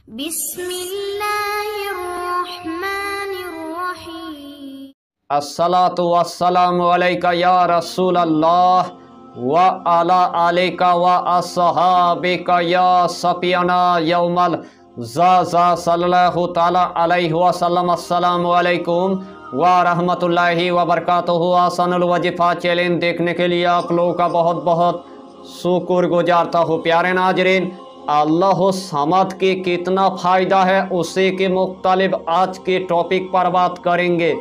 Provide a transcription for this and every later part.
बिस्मिल्लाहिर्रहमानिर्रहीम। अस्सलातु वस्सलामु अलैका या रसूल अल्लाह व अला आलिका व अस्हाबिका या सफियाना यौमल ज़ा सल्लल्लाहु ताला अलैहि वसल्लम। अस्सलामु अलैकुम व रहमतुल्लाहि व बरकातुहू। आसानुल वजीफ़ा चैलेंज देखने के लिए आप लोगों का बहुत बहुत शुक्र गुजारता हूँ। प्यारे नाजरीन, अल्लाह समद की कितना फ़ायदा है उसी के मुख्तलिफ आज के टॉपिक पर बात करेंगे।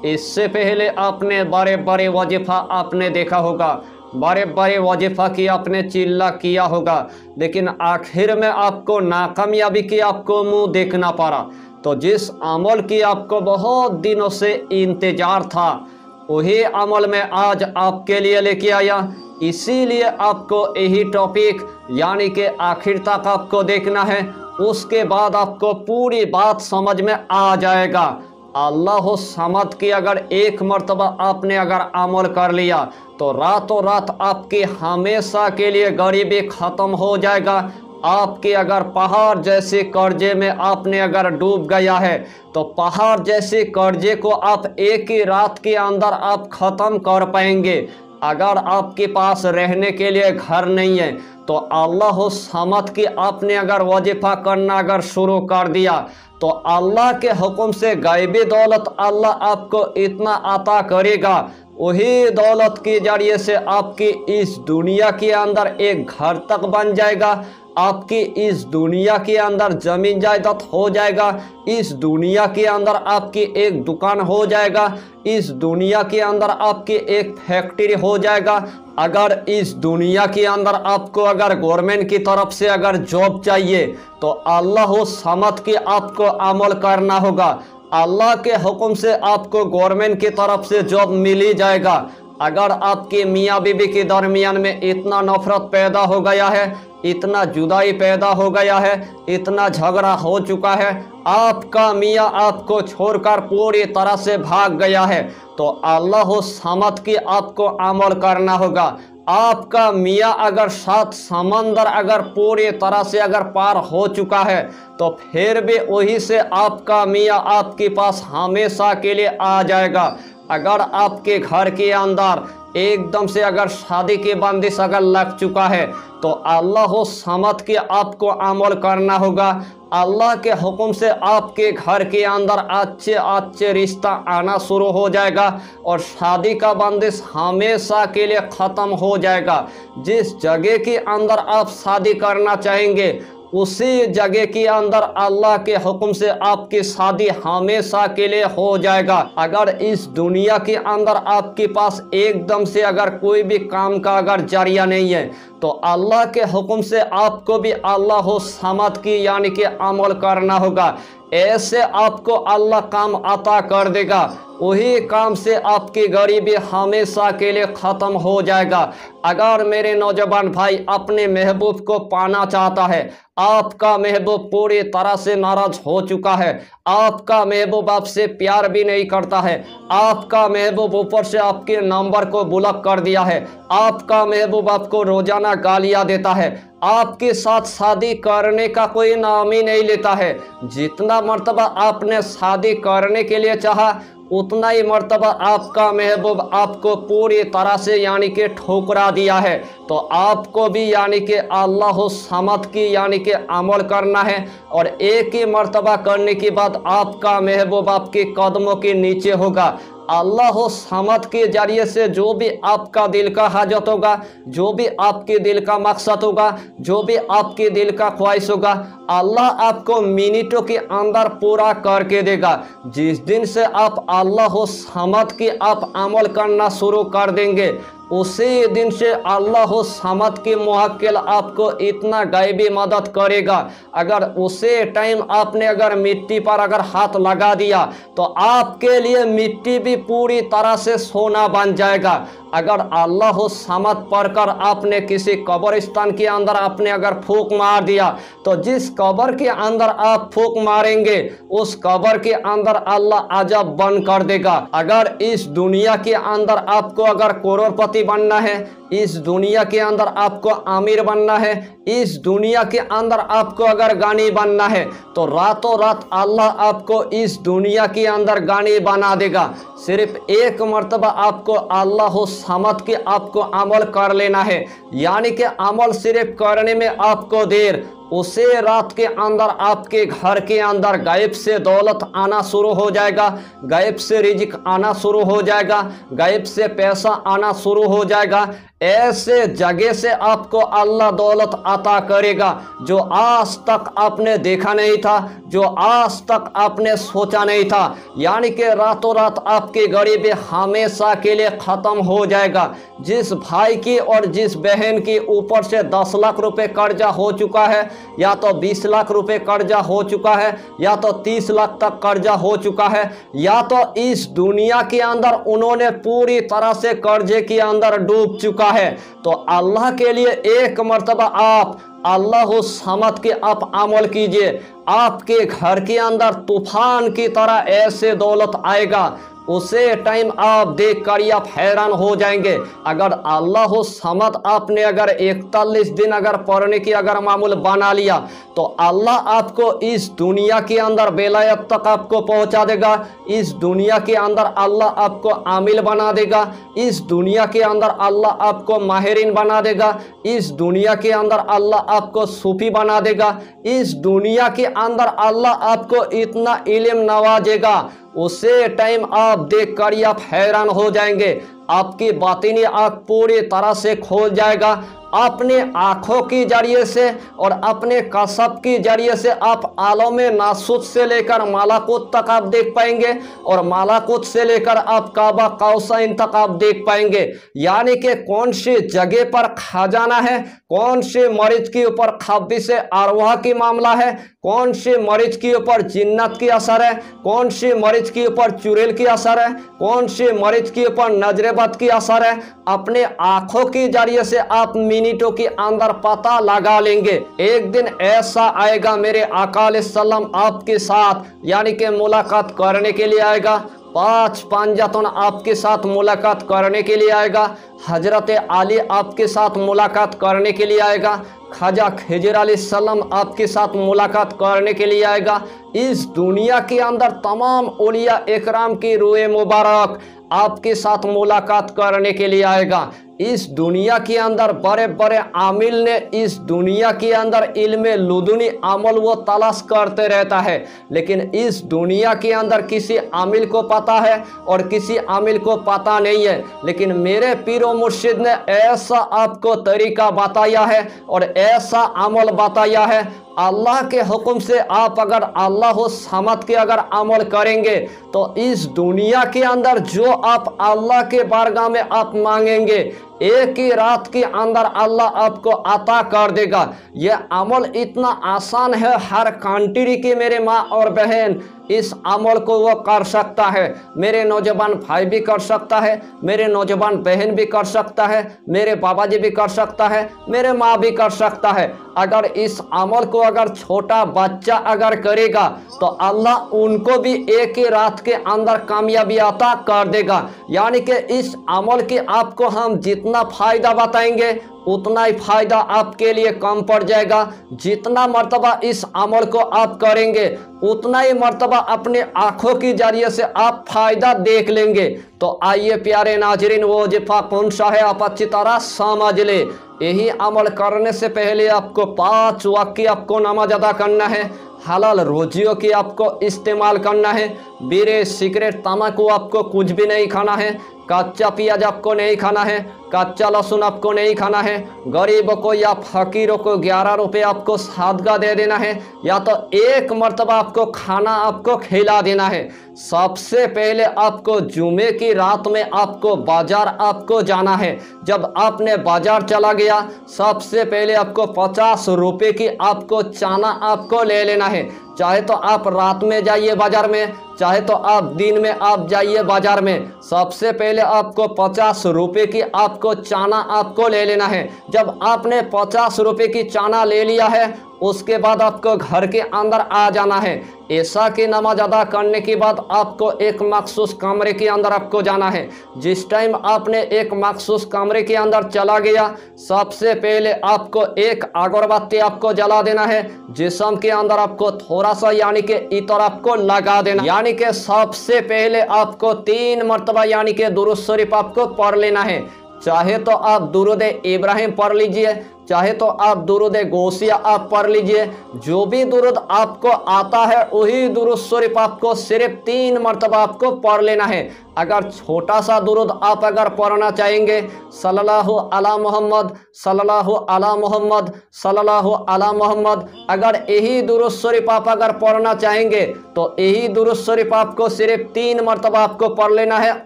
इससे पहले आपने बड़े बड़े वजीफ़ा आपने देखा होगा, बड़े बड़े वजीफ़ा की आपने चिल्ला किया होगा, लेकिन आखिर में आपको नाकामयाबी की आपको मुंह देखना पड़ा। तो जिस अमल की आपको बहुत दिनों से इंतज़ार था वही अमल में आज आपके लिए लेके आया। इसीलिए आपको यही टॉपिक यानी कि आखिर तक आपको देखना है, उसके बाद आपको पूरी बात समझ में आ जाएगा। अल्लाह समद की अगर एक मर्तबा आपने अगर अमल कर लिया तो रातों रात आपकी हमेशा के लिए गरीबी ख़त्म हो जाएगा। आपके अगर पहाड़ जैसे कर्जे में आपने अगर डूब गया है तो पहाड़ जैसे कर्जे को आप एक ही रात के अंदर आप ख़त्म कर पाएंगे। अगर आपके पास रहने के लिए घर नहीं है तो अल्लाह समद की आपने अगर वजीफ़ा करना अगर शुरू कर दिया तो अल्लाह के हुक्म से गायबी दौलत अल्लाह आपको इतना अता करेगा, वही दौलत के जरिए से आपकी इस दुनिया के अंदर एक घर तक बन जाएगा, आपकी इस दुनिया के अंदर ज़मीन जायदाद हो जाएगा, इस दुनिया के अंदर आपकी एक दुकान हो जाएगा, इस दुनिया के अंदर आपकी एक फैक्ट्री हो जाएगा। अगर इस दुनिया के अंदर आपको अगर गवर्नमेंट की तरफ से अगर जॉब चाहिए तो अल्लाह समद की आपको अमल करना होगा। अल्लाह के हुक्म से आपको गवर्नमेंट की तरफ से जॉब मिल ही जाएगा। अगर आपके मियाँ बीबी के दरमियान में इतना नफरत पैदा हो गया है, इतना जुदाई पैदा हो गया है, इतना झगड़ा हो चुका है, आपका मियाँ आपको छोड़कर पूरी तरह से भाग गया है, तो अल्लाह समद की आपको अमल करना होगा। आपका मियाँ अगर 7 समंदर अगर पूरी तरह से अगर पार हो चुका है तो फिर भी वही से आपका मियाँ आपके पास हमेशा के लिए आ जाएगा। अगर आपके घर के अंदर एकदम से अगर शादी की बंदिश अगर लग चुका है तो अल्लाह समद के आपको अमल करना होगा। अल्लाह के हुक्म से आपके घर के अंदर अच्छे अच्छे रिश्ता आना शुरू हो जाएगा और शादी का बंदिश हमेशा के लिए ख़त्म हो जाएगा। जिस जगह के अंदर आप शादी करना चाहेंगे उसी जगह के अंदर अल्लाह के हुक्म से आपकी शादी हमेशा के लिए हो जाएगा। अगर इस दुनिया के अंदर आपके पास एकदम से अगर कोई भी काम का अगर जरिया नहीं है तो अल्लाह के हुक्म से आपको भी अल्लाह समद की यानी कि अमल करना होगा। ऐसे आपको अल्लाह काम अता कर देगा, वही काम से आपकी गरीबी हमेशा के लिए ख़त्म हो जाएगा। अगर मेरे नौजवान भाई अपने महबूब को पाना चाहता है, आपका महबूब पूरी तरह से नाराज़ हो चुका है, आपका महबूब आपसे प्यार भी नहीं करता है, आपका महबूब ऊपर से आपके नंबर को ब्लॉक कर दिया है, आपका महबूब आपको रोज़ाना गालियाँ देता है, आपके साथ शादी करने का कोई नाम ही नहीं लेता है, जितना मर्तबा आपने शादी करने के लिए चाहा उतना ही मर्तबा आपका महबूब आपको पूरी तरह से यानी कि ठुकरा दिया है, तो आपको भी यानी कि अल्लाह समद की यानी कि अमल करना है। और एक ही मर्तबा करने के बाद आपका महबूब आपके कदमों के नीचे होगा। अल्लाह समद के जरिए से जो भी आपका दिल का हाजत होगा, जो भी आपके दिल का मकसद होगा, जो भी आपके दिल का ख्वाहिश होगा, अल्लाह आपको मिनटों के अंदर पूरा करके देगा। जिस दिन से आप अल्लाह समद की आप अमल करना शुरू कर देंगे उसी दिन से अल्लाह समद की मुवक्किल आपको इतना गायबी मदद करेगा। अगर उसी टाइम आपने अगर मिट्टी पर अगर हाथ लगा दिया तो आपके लिए मिट्टी भी पूरी तरह से सोना बन जाएगा। अगर अल्लाह समद पढ़कर आपने किसी कब्रिस्तान के अंदर आपने अगर फूंक मार दिया तो जिस कब्र के अंदर आप फूंक मारेंगे उस कब्र के अंदर अल्लाह अजब बंद कर देगा। अगर इस दुनिया के अंदर आपको अगर करोड़पति करोड़पति बनना है, इस दुनिया के अंदर आपको अमीर बनना है, इस दुनिया के अंदर आपको अगर गानी बनना है तो रातों रात अल्लाह आपको इस दुनिया के अंदर गानी बना देगा। सिर्फ एक मर्तबा आपको अल्लाह समझ के आपको अमल कर लेना है, यानी कि अमल सिर्फ करने में आपको देर, उसे रात के अंदर आपके घर के अंदर गायब से दौलत आना शुरू हो जाएगा, गायब से रिजिक आना शुरू हो जाएगा, गायब से पैसा आना शुरू हो जाएगा। ऐसे जगह से आपको अल्लाह दौलत अता करेगा जो आज तक आपने देखा नहीं था, जो आज तक आपने सोचा नहीं था। यानी कि रातों रात आपकी गरीबी हमेशा के लिए ख़त्म हो जाएगा। जिस भाई की और जिस बहन की ऊपर से 10 लाख रुपए कर्जा हो चुका है, या तो 20 लाख रुपए कर्जा हो चुका है, या तो 30 लाख तक कर्जा हो चुका है, या तो इस दुनिया के अंदर उन्होंने पूरी तरह से कर्जे के अंदर डूब चुका है, तो अल्लाह के लिए एक मर्तबा आप अल्लाह समझ के आप अमल कीजिए। आपके घर के अंदर तूफान की तरह ऐसे दौलत आएगा, उसे टाइम आप देख कर आप हैरान हो जाएंगे। अगर अल्लाह समझ आपने अगर 41 दिन अगर पढ़ने की अगर मामूल बना लिया तो अल्लाह आपको इस दुनिया के अंदर बेलायत तक आपको पहुंचा देगा। इस दुनिया के अंदर अल्लाह आपको आमिल बना देगा, इस दुनिया के अंदर अल्लाह आपको माहिरीन बना देगा, इस दुनिया के अंदर अल्लाह आपको सूफी बना देगा, इस दुनिया के अंदर अल्लाह आपको इतना इल्म नवाजेगा, उसे टाइम आप देख कर आप हैरान हो जाएंगे। आपकी बातिनी आँख पूरी तरह से खोल जाएगा। अपने आँखों की जरिए से और अपने कसब की जरिए से आप आलम नासूत से लेकर मालाकुत तक आप देख पाएंगे, और मालाकुत से लेकर आप काबा कौसैन तक आप देख पाएंगे। यानी कि कौन सी जगह पर खजाना है, कौन से मरीज के ऊपर खब्बिस अरवाह की मामला है, कौन से मरीज के ऊपर जिन्नत की असर है, कौन से मरीज के ऊपर चुड़ैल की असर है, कौन से मरीज के ऊपर नजरेबद की असर है, अपने आंखों की जरिए से आप मिनटों के अंदर पता लगा लेंगे। एक दिन ऐसा आएगा मेरे आका अलैहिस्सलाम आपके साथ यानी कि मुलाकात करने के लिए आएगा, 5 पंजातन आपके साथ मुलाकात करने के लिए आएगा, हजरत अली आपके साथ मुलाकात करने के लिए आएगा, ख्वाजा खिजर अलैहिस्सलाम आपके साथ मुलाकात करने के लिए आएगा। इस दुनिया के अंदर तमाम औलिया इकराम की रूए मुबारक आपके साथ मुलाकात करने के लिए आएगा। इस दुनिया के अंदर बड़े बड़े आमिल ने इस दुनिया के अंदर इल्मे लुदुनी अमल वो तलाश करते रहता है, लेकिन इस दुनिया के अंदर किसी आमिल को पता है और किसी आमिल को पता नहीं है। लेकिन मेरे पीरो मुर्शिद ने ऐसा आपको तरीका बताया है और ऐसा अमल बताया है, अल्लाह के हुक्म से आप अगर अल्लाह समझ के अगर अमल करेंगे तो इस दुनिया के अंदर जो आप अल्लाह के बारगाह में आप मांगेंगे एक ही रात के अंदर अल्लाह आपको अता कर देगा। यह अमल इतना आसान है, हर कंट्री के मेरे माँ और बहन इस अमल को वो कर सकता है। मेरे नौजवान भाई भी कर सकता है, मेरे नौजवान बहन भी कर सकता है, मेरे बाबा जी भी कर सकता है, मेरे माँ भी कर सकता है। अगर इस अमल को अगर छोटा बच्चा अगर करेगा तो अल्लाह उनको भी एक ही रात के अंदर कामयाबी अता कर देगा। यानी कि इस अमल के आपको हम जितना फ़ायदा बताएंगे उतना ही फ़ायदा आपके लिए कम पड़ जाएगा। जितना मर्तबा इस अमल को आप करेंगे उतना ही मर्तबा अपने आँखों की जरिए से आप फ़ायदा देख लेंगे। तो आइए प्यारे नाजरीन, वो वजीफा कौन सा है आप अच्छी तरह समझ ले। यही अमल करने से पहले आपको 5 वक्त की आपको नमाज अदा करना है, हलाल रोजियों की आपको इस्तेमाल करना है, बीड़ी सिगरेट तम्बाकू आपको कुछ भी नहीं खाना है, कच्चा प्याज आपको नहीं खाना है, कच्चा लहसुन आपको नहीं खाना है, गरीबों को या फकीरों को 11 रुपये आपको सदका दे देना है, या तो एक मर्तबा आपको खाना आपको खिला देना है। सबसे पहले आपको जुमे की रात में आपको बाजार आपको जाना है। जब आपने बाजार चला गया सबसे पहले आपको 50 रुपये की आपको चाना आपको ले लेना है। चाहे तो आप रात में जाइए बाजार में, चाहे तो आप दिन में आप जाइए बाजार में। सबसे पहले आपको 50 रुपये की आपको चाना आपको ले लेना है। जब आपने 50 रुपये की चाना ले लिया है उसके बाद आपको घर के अंदर आ जाना है। ऐसा की नमाज अदा करने के बाद आपको एक मखसूस कमरे के अंदर आपको जाना है। जिस टाइम आपने एक मखसूस कमरे के अंदर चला गया, सबसे पहले आपको एक अगरबत्ती आपको जला देना है। जिस्म के अंदर आपको थोड़ा सा यानी कि इतर आपको लगा देना, यानी कि सबसे पहले आपको 3 मरतबा यानी कि दुरूद शरीफ आपको पढ़ लेना है। चाहे तो आप दुरूद इब्राहिम पढ़ लीजिए, चाहे तो आप दुरूद गौसिया आप पढ़ लीजिए। जो भी दुरूद आपको आता है वही दुरूद शरीफ आपको सिर्फ 3 मरतबा आपको पढ़ लेना है। अगर छोटा सा दुरूद आप अगर पढ़ना चाहेंगे, सल्लल्लाहु अला मोहम्मद, सल्लल्लाहु अला मोहम्मद, सल्लल्लाहु अला मोहम्मद, अगर यही दुरूद शरीफ आप अगर पढ़ना चाहेंगे तो यही दुरूद शरीफ आपको सिर्फ 3 मरतबा आपको पढ़ लेना है।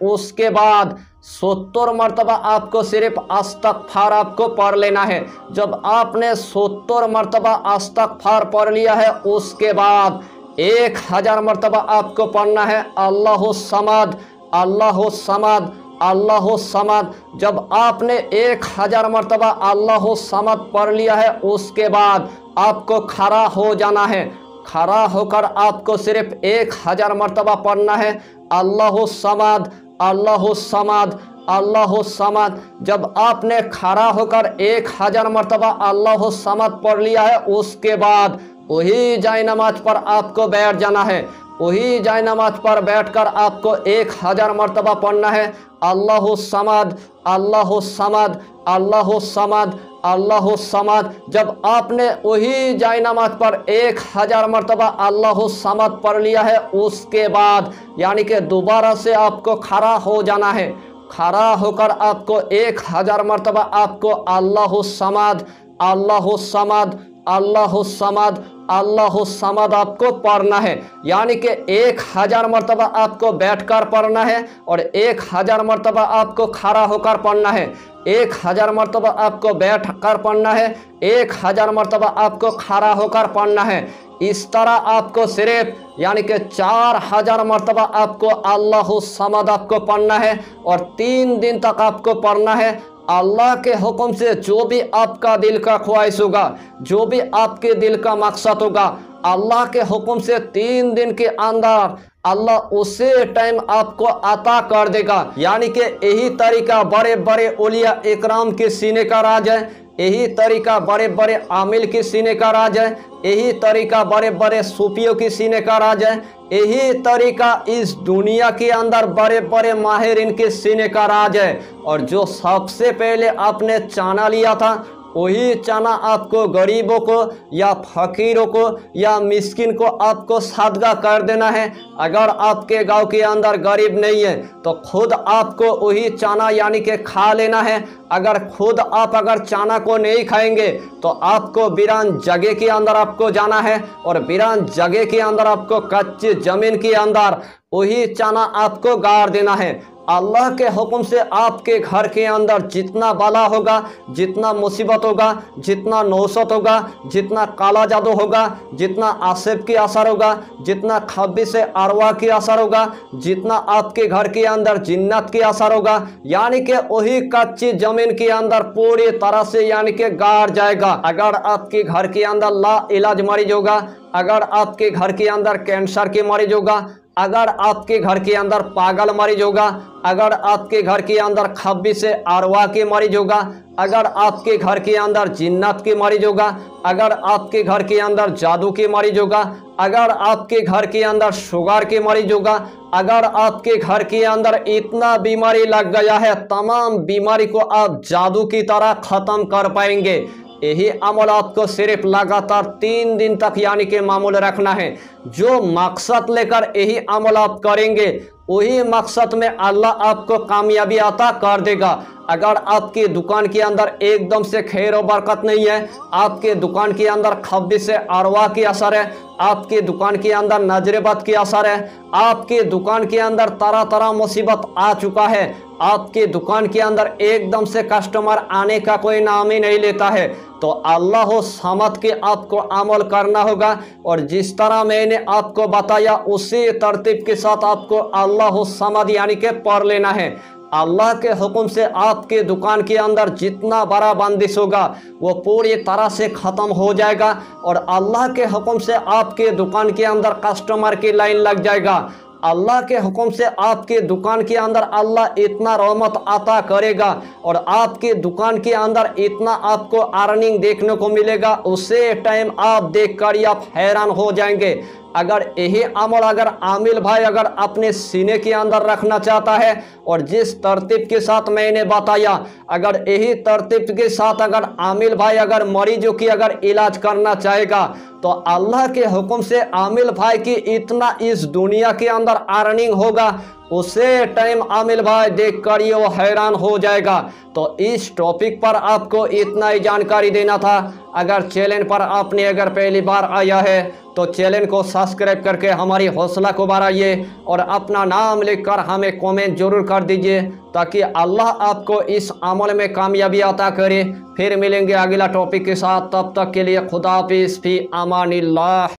उसके बाद 70 मरतबा आपको सिर्फ अस्तगफार आपको पढ़ लेना है। जब आपने 70 मरतबा अस्तगफार पढ़ लिया है, उसके बाद 1000 मरतबा आपको पढ़ना है अल्लाहु समद, अल्लाहु समद, अल्लाहु समद। जब आपने 1000 मरतबा अल्लाहु समद पढ़ लिया है, उसके बाद आपको खड़ा हो जाना है। खड़ा होकर आपको सिर्फ 1000 मरतबा पढ़ना है अल्लाहु समद, अल्लाहु समद, अल्लाहु समद। जब आपने खड़ा होकर 1000 मरतबा अल्लाहु समद पढ़ लिया है, उसके बाद वही जाए नमाज पर आपको बैठ जाना है। वही जाए नमाज पर बैठकर आपको 1000 मरतबा पढ़ना है अल्लाहु समद, अल्लाहु समद, अल्लाहु समद, अल्लाहु समद। जब आपने वही जाए नमाज पर 1000 मरतबा अल्लाहु समद पढ़ लिया है, उसके बाद यानी कि दोबारा से आपको खड़ा हो जाना है। खड़ा होकर आपको 1000 मरतबा आपको अल्लाहु समद, अल्लाहु समद, अल्लाहु समद, अल्लाहु समद आपको पढ़ना है। यानी कि 1000 मरतबा आपको बैठकर पढ़ना है और 1000 मरतबा आपको खड़ा होकर पढ़ना है। 1000 मरतबा आपको बैठ कर पढ़ना है, 1000 मरतबा आपको खड़ा होकर पढ़ना है। इस तरह आपको सिर्फ यानी कि 4000 मरतबा आपको अल्लाहु समद आपको पढ़ना है और 3 दिन तक आपको पढ़ना है। अल्लाह के हुक्म से जो भी आपका दिल का ख्वाहिश होगा, जो भी आपके दिल का मकसद होगा, अल्लाह के हुक्म से 3 दिन के अंदर अल्लाह उसे टाइम आपको अता कर देगा। यानी कि यही तरीका बड़े बड़े औलिया इकराम के सीने का राज है, यही तरीका बड़े बड़े आमिल के सीने का राज है, यही तरीका बड़े बड़े सूफियों के सीने का राज है, यही तरीका इस दुनिया के अंदर बड़े बड़े माहिरीन के सीने का राज है। और जो सबसे पहले आपने चाना लिया था, वही चाना आपको गरीबों को या फकीरों को या मिस्किन को आपको सदका कर देना है। अगर आपके गांव के अंदर गरीब नहीं है तो खुद आपको वही चाना यानी कि खा लेना है। अगर खुद आप अगर चाना को नहीं खाएंगे तो आपको वीरान जगह के अंदर आपको जाना है और वीरान जगह के अंदर आपको कच्ची जमीन के अंदर वही चाना आपको गाड़ देना है। अल्लाह के हुक्म से आपके घर के अंदर जितना बाला होगा, जितना मुसीबत होगा, जितना नौसत होगा, जितना काला जादू होगा, जितना आसिफ की असर होगा, जितना खब्बिस अरवा की असर होगा, जितना आपके घर के अंदर जिन्नत की असर होगा, यानी कि वही कच्ची जमीन के अंदर पूरी तरह से यानी कि गाड़ जाएगा। अगर आपके घर के अंदर ला इलाज मरीज होगा, अगर आपके घर के अंदर कैंसर के मरीज होगा, अगर आपके घर के अंदर पागल मरीज होगा, अगर आपके घर के अंदर खब्बिस अरवा के मरीज होगा, अगर आपके घर के अंदर जिन्नत के मरीज होगा, अगर आपके घर के अंदर जादू के मरीज होगा, अगर आपके घर के अंदर शुगर के मरीज होगा, अगर आपके घर के अंदर इतना बीमारी लग गया है, तमाम बीमारी को आप जादू की तरह ख़त्म कर पाएंगे। यही अमल आपको सिर्फ लगातार 3 दिन तक यानी कि मामूल रखना है। जो मकसद लेकर यही अमल आप करेंगे, वही मकसद में अल्लाह आपको कामयाबी अता कर देगा। अगर आपकी दुकान के अंदर एकदम से खैर और बरकत नहीं है, आपके दुकान के अंदर खब्बिस अरवा की असर है, आपके दुकान के अंदर नजरबद की असर है, आपके दुकान के अंदर तरह तरह मुसीबत आ चुका है, आपके दुकान के अंदर एकदम से कस्टमर आने का कोई नाम ही नहीं लेता है, तो अल्लाह समद के आपको अमल करना होगा। और जिस तरह मैंने आपको बताया उसी तरतीब के साथ आपको अल्लाह समद यानी कि पढ़ लेना है। अल्लाह के हुक्म से आपके दुकान के अंदर जितना बड़ा बंदिश होगा वो पूरी तरह से ख़त्म हो जाएगा और अल्लाह के हुक्म से आपके दुकान के अंदर कस्टमर की लाइन लग जाएगा। अल्लाह के हुक्म से आपके दुकान के अंदर अल्लाह इतना रहमत अता करेगा और आपके दुकान के अंदर इतना आपको अर्निंग देखने को मिलेगा, उसे टाइम आप देखकर आप हैरान हो जाएंगे। अगर यही अमल अगर आमिल भाई अगर अपने सीने के अंदर रखना चाहता है और जिस तरतीब के साथ मैंने बताया, अगर यही तरतीब के साथ अगर आमिल भाई अगर मरीजों की अगर इलाज करना चाहेगा तो अल्लाह के हुक्म से आमिल भाई की इतना इस दुनिया के अंदर अर्निंग होगा, उसे टाइम आमिल भाई देख कर ये वो हैरान हो जाएगा। तो इस टॉपिक पर आपको इतना ही जानकारी देना था। अगर चैनल पर आपने अगर पहली बार आया है तो चैनल को सब्सक्राइब करके हमारी हौसला को बढ़ाइए और अपना नाम लिखकर हमें कमेंट जरूर कर दीजिए ताकि अल्लाह आपको इस अमल में कामयाबी अता करे। फिर मिलेंगे अगला टॉपिक के साथ, तब तक के लिए खुदा हाफिज़, फी अमानिल्लाह।